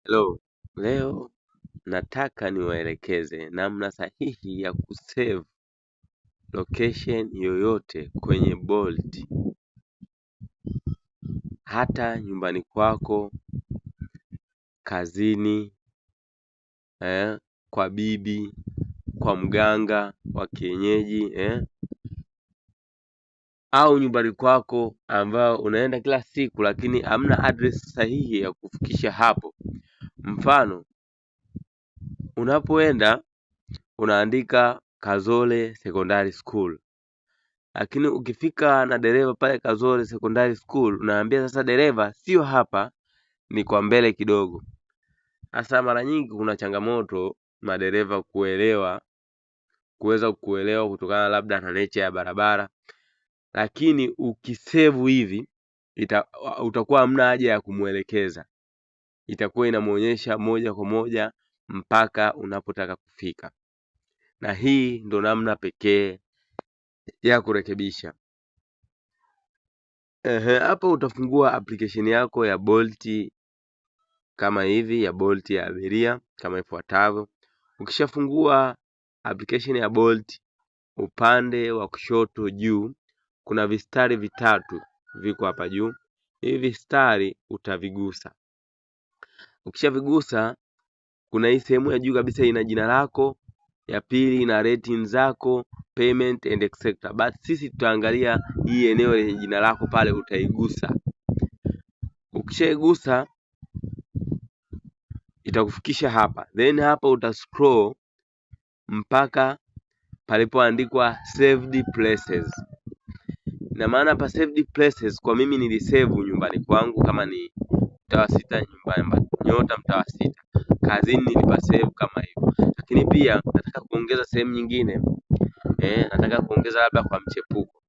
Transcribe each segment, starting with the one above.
Hello, leo nataka niwaelekeze namna sahihi ya kusave location yoyote kwenye Bolt, hata nyumbani kwako, kazini, kwa bibi, kwa mganga wa kienyeji, au nyumbani kwako ambao unaenda kila siku lakini hamna address sahihi ya kufikisha hapo. Mfano, unapoenda unaandika Kazole Secondary School, lakini ukifika na dereva pale Kazole Secondary School unaambia sasa dereva sio hapa, ni kwa mbele kidogo. Sasa mara nyingi kuna changamoto madereva kuweza kuelewa kutokana labda na nature ya barabara, lakini ukisave hivi utakuwa hamna haja ya kumuelekeza, itakuwa inamuonyesha moja kwa moja mpaka unapotaka kufika. Na hii ndo namna pekee ya kurekebisha. Hapo utafungua application yako ya Bolt kama hivi, ya Bolt ya abiria kama ifuatavyo. Ukishafungua application ya Bolt, upande wa kushoto juu kuna vistari vitatu viko hapa juu. Hivi vistari utavigusa. Ukishavigusa kuna hii sehemu ya juu kabisa ina jina lako, ya pili ina rating zako, payment and etc. But sisi tutaangalia hii eneo lenye jina lako pale, utaigusa. Ukishaigusa itakufikisha hapa, then hapa utascroll mpaka palipoandikwa saved places. Na maana hapa saved places, kwa mimi nilisave nyumbani kwangu kama ni mtaa sita, nyumbani Nyota mtaa sita, kazini nilipasave kama hivyo. Lakini pia nataka kuongeza sehemu nyingine, nataka kuongeza labda kwa mchepuko,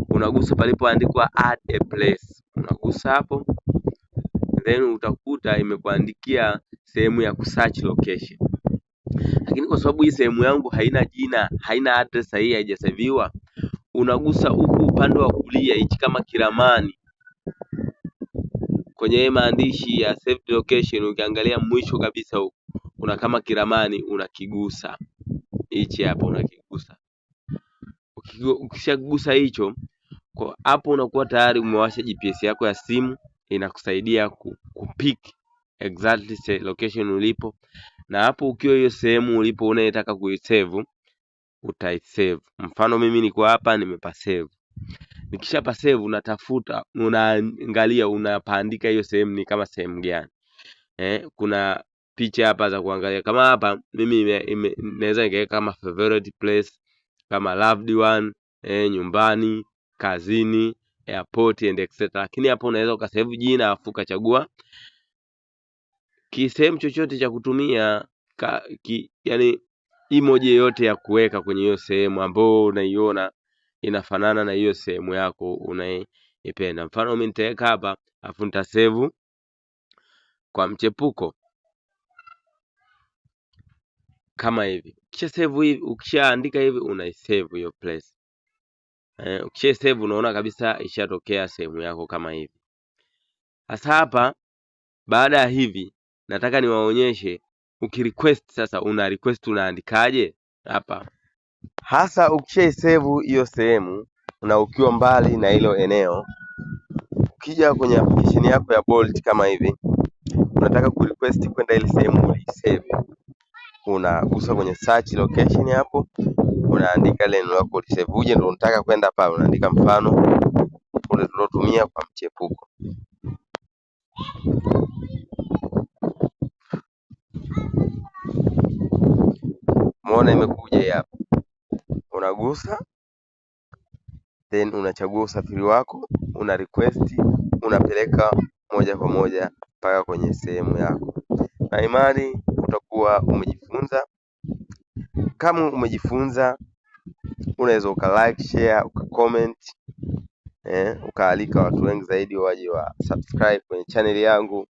unagusa palipoandikwa add a place, unagusa hapo, then utakuta imekuandikia sehemu ya kusearch location. Lakini kwa sababu hii sehemu yangu haina jina, haina address sahihi, haijasaviwa, unagusa huku upande wa kulia hichi kama kiramani kwenye maandishi ya saved location. Ukiangalia mwisho kabisa huku kuna kama kiramani, unakigusa hichi hapo, unakigusa. Ukishagusa hicho, kwa hapo unakuwa tayari umewasha GPS yako ya simu, inakusaidia kupick exactly location ulipo. Na hapo ukiwa hiyo sehemu ulipo unayetaka kuisave, utaisave. Mfano mimi niko hapa nimepasave. Nikisha pasave unatafuta, unaangalia unapaandika hiyo sehemu ni kama sehemu gani. Kuna picha hapa za kuangalia. Kama hapa mimi naweza nikaweka kama favorite place, kama loved one, nyumbani, kazini, airport and etc. Lakini hapo unaweza ukasave jina afu ukachagua kisehemu chochote cha kutumia yani emoji yote ya kuweka kwenye hiyo sehemu ambayo unaiona inafanana na hiyo sehemu yako unaipenda. Mfano mimi nitaweka hapa afu nitasave kwa mchepuko kama hivi. Kisha save hivi, ukishaandika hivi unaisave hiyo place. Ukisha save unaona kabisa ishatokea sehemu yako kama hivi. Sasa hapa baada ya hivi nataka niwaonyeshe ukirequest sasa una request unaandikaje hapa. Hasa ukisha save hiyo sehemu na ukiwa mbali na hilo eneo, ukija kwenye application yako ya Bolt kama hivi, unataka kurequest kwenda ile sehemu ulisave, unagusa kwenye search location hapo, unaandika ile neno lako ulisave. Uje ndio unataka kwenda pale, unaandika mfano ule tulotumia kwa mchepuko. Umeona imekuja hapa, unagusa then unachagua usafiri wako, una request, unapeleka moja kwa moja mpaka kwenye sehemu yako. Na imani utakuwa umejifunza. Kama umejifunza, unaweza uka share, uka ukaalika watu wengi zaidi waje wa subscribe kwenye channel yangu.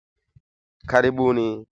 Karibuni.